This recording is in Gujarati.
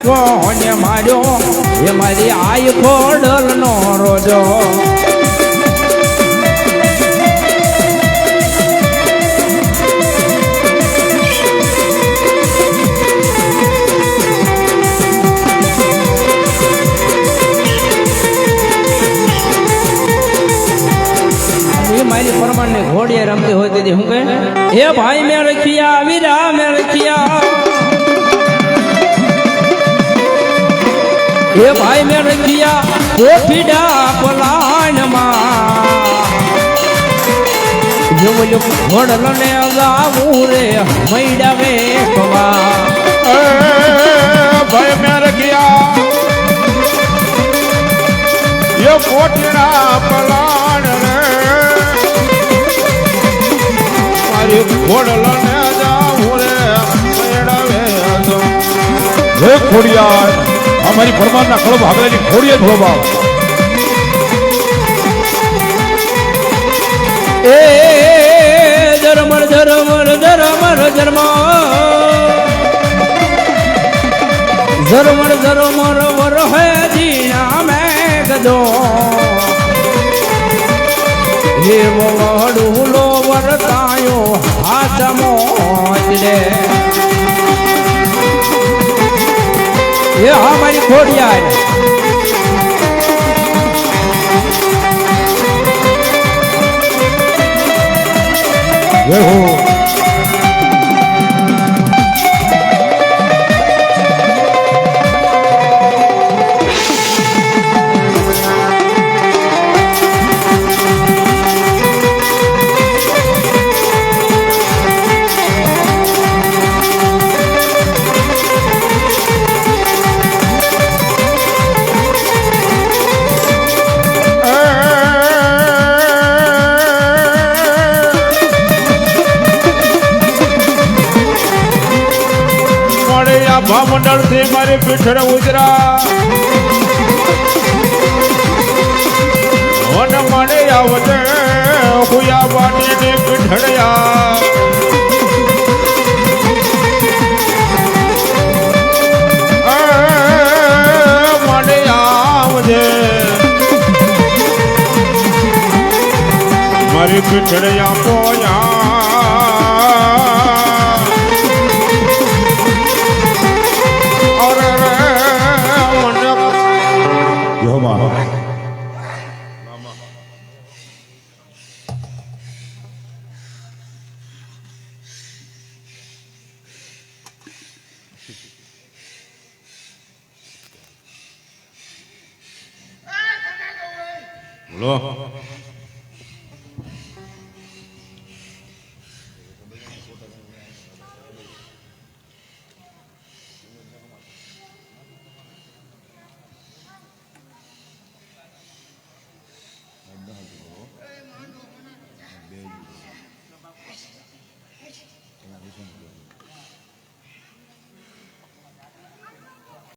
કોને માર્યો એ મારી આઈ ખોડલ નો રોજો મારી પરમાણ ને ઘોડિયા રમતી હોય તેથી હું કહે હે ભાઈ મેં રખિયા વીરા મેં રખિયા હે ભાઈ મેં રખિયા કોઠીડા પલાણમાં જો ઘોડલ ને ગાવું રે મૈડા વેખવા ભાઈ મેં રખિયા એ કોઠીડા પલાણ રે ઘોડલ ને જાવું રે મેળવે હે ખોડિયાર અમારી ફરમાન ના ખળો ભાગલેલી ખોડિયાર ભોબાવ એ ધર્મર ધર્મર ધર્મર ધર્મ ધર્મર ધર્મર વર હે જીના મેં ગદો હે વડુલો વરતાયો હાથ મોજડે એ અમારી ખોડિયાર જય હો મંડળ થી મારી પીઠળ ઉજરા વન મળે આવજે હુયા વાટી ને પીઠળ્યા મળે આવજે મારી પીઠળ્યા પોયા બોલો